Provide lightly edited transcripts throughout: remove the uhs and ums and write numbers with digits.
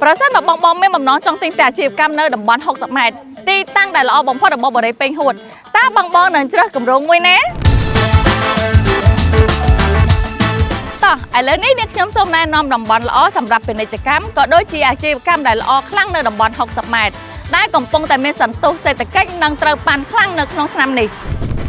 ប្រសិនបើបងមានបំណងចង់ទិញតែអាជីវកម្មនៅតំបន់60ម៉ែត្រទីតាំងដែលល្អបំផុតរបស់បរិយាពេញហួតតើបងនឹងជ្រើសគម្រោងមួយណាតោះឥឡូវនេះអ្នកខ្ញុំសូមណែនាំតំបន់ល្អសម្រាប់ពាណិជ្ជកម្មក៏ដូចជាអាជីវកម្មដែលល្អខ្លាំងនៅតំបន់60ម៉ែត្រដែលកំពុងតែមានសន្ទុះសេដ្ឋកិច្ចនិងត្រូវបានខ្លាំងនៅក្នុងឆ្នាំនេះ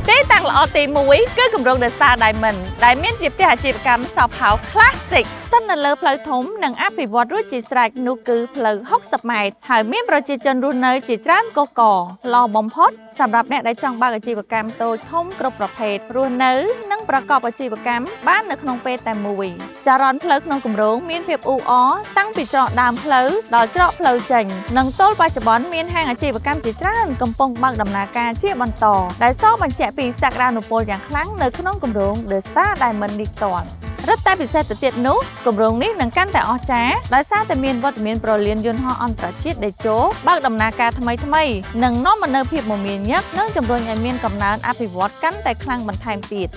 ទីតាំងល្អទី1គឺគម្រោង The Star Diamond ដែលមានជាផ្ទះអាជីវកម្ម Shop House Classic ស្ថិតនៅលើផ្លូវធំនិងអភិវឌ្ឍរួចជាស្រេចនោះគឺផ្លូវ60ម៉ែត្រហើយមានប្រជាជនរស់នៅជាច្រើនកុះករល្អបំផុតសម្រាប់អ្នកដែលចង់បើកអាជីវកម្មតូចធំគ្រប់ប្រភេទរស់នៅនិងប្រកបអាជីវកម្មបាននៅក្នុងពេលតែមួយចរន្តផ្លូវក្នុងគម្រោងមានភាពអ៊ូអរតាំងពីច្រកដើមផ្លូវដល់ច្រកផ្លូវចេញនិងទល់បច្ចុប្បន្នមានហាងអាជីវកម្មជាច្រើនកំពុងបើកដំណើរការជាបន្តដែលសបញ្ជាក់ពីសក្តានុពលយ៉ាងខ្លាំងនៅក្នុងគម្រោង The Star Diamond នេះផ្ទាល់រឹតតែពិសេសទៅទៀតនោះគម្រោងនេះនឹងកាន់តែអស្ចារ្យដោយសារតែមានវត្តមានប្រលានយន្តហោះអន្តរជាតិដេជោបើកដំណើរការថ្មីនិងនាំមកនូវភាពមមាញឹកនិងជំរុញឲ្យមានកំណើនអភិវឌ្ឍកាន់តែខ្លាំងបន្ថែមទៀត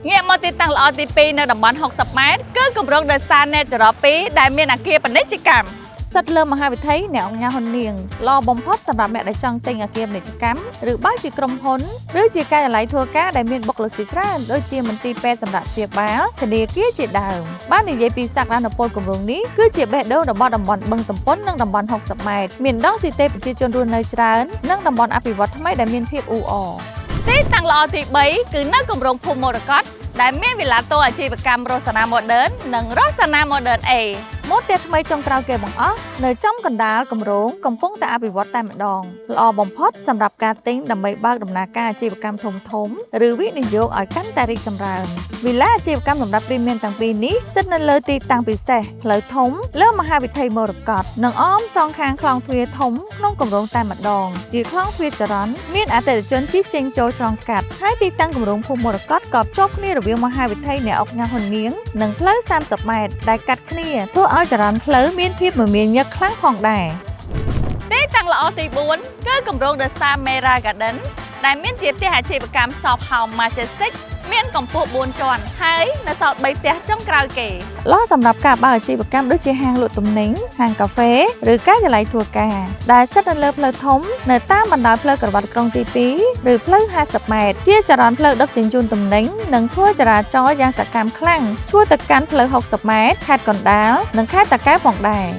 ងាកមកទីតាំងល្អទី2នៅតំបន់60ម៉ែត្រគឺគម្រោង The Star Natural 2ដែលមានអគារពាណិជ្ជកម្មស្ថិតលើមហាវិថីអ្នកអង្គការហ៊ុននាងល្អបំផុតសម្រាប់អ្នកដែលចង់ទិញអគារពាណិជ្ជកម្មឬបើជាក្រុមហ៊ុនឬជាការិយាល័យធ្វើការដែលមានបុគ្គលិកជាច្រើនដូចជាមន្ទីរពេទ្យសម្រាប់ព្យាបាលធនាគារជាដើមបាននិយាយពីសក្តានុពលគម្រោងនេះគឺជាបេះដូងរបស់តំបន់បឹងទំពុននិងតំបន់60ម៉ែត្រមានដងស៊ីតេប្រជាជនរស់នៅច្រើននិងតំបន់អភិវឌ្ឍថ្មីដែលមានភាពអ៊ូអរទីតាំងល្អទី3គឺនៅគម្រោងភូមិមរកតដែលមានវិឡាតូអាជីវកម្មរសនា Modern និងរសនា Modern A ម៉ូដថ្មីចុងក្រោយគេបង្អស់នៅចំកណ្ដាលគម្រោងកំពុងតែអភិវឌ្ឍតែម្ដងល្អបំផុតសម្រាប់ការទិញដើម្បីបើកដំណើរការអាជីវកម្មធំឬវិនិយោគឲ្យកាន់តែរីកចម្រើនវិឡាអាជីវកម្មលំដាប់ព្រីមៀមទាំងពីរនេះស្ថិតនៅលើទីតាំងពិសេសផ្លូវធំលើមហាវិថីមរកតនិងអមសងខាងខ្លងទ្វារធំក្នុងគម្រោងតែម្ដងជាខ្លងទ្វារចរន្តមានអតិថិជនជិះចេញចូលឆ្លងកាត់ហើយទីតាំងគម្រោងភូមិមរកតក៏ភ្ជាប់គ្នារវាងមហាវិថីអ្នកអង្គការហ៊ុននាងនិងផ្លូវ30ម៉ែត្រដែលកាត់គ្នាធ្វើឲ្យចរន្តផ្លូវមានភាពមមាញឹកខ្លាំងផងដែរទីតាំងល្អទី4គឺគម្រោង The Star Mera Garden ដែលមានជាផ្ទះអាជីវកម្ម Shop House Majestic មានកម្ពស់4ជាន់ហើយនៅសល់3ផ្ទះចុងក្រោយគេល្អសម្រាប់ការបើកអាជីវកម្មដូចជាហាងលក់ទំនិញហាងកាហ្វេឬការិយាល័យធ្វើការដែលស្ថិតនៅលើផ្លូវធំនៅតាមបណ្ដោយផ្លូវក្រវ៉ាត់ក្រុងទី2ឬផ្លូវ50ម៉ែត្រជាចរន្តផ្លូវដឹកជញ្ជូនទំនិញនិងធ្វើចរាចរណ៍យ៉ាងសកម្មខ្លាំងឆ្ពោះទៅកាន់ផ្លូវ60ម៉ែត្រខេត្តកណ្ដាលនិងខេត្តតាកែវផងដែរ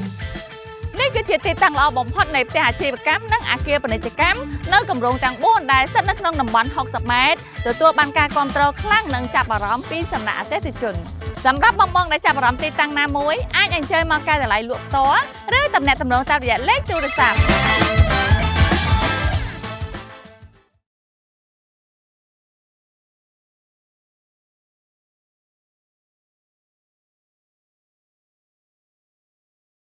នេះគឺជាទីតាំងល្អបំផុតនៃផ្ទះអាជីវកម្មនិងអគារពាណិជ្ជកម្មនៅគម្រោងទាំង4ដែលស្ថិតនៅក្នុងតំបន់60ម៉ែត្រទទួលបានការគាំទ្រខ្លាំងនិងចាប់អារម្មណ៍ពីសំណាក់អតិថិជនសម្រាប់បងដែលចាប់អារម្មណ៍ទីតាំងណាមួយអាចអញ្ជើញមកការិយាល័យលក់ផ្ទាល់ឬទំនាក់ទំនងតាមរយៈលេខទូរស័ព្ទ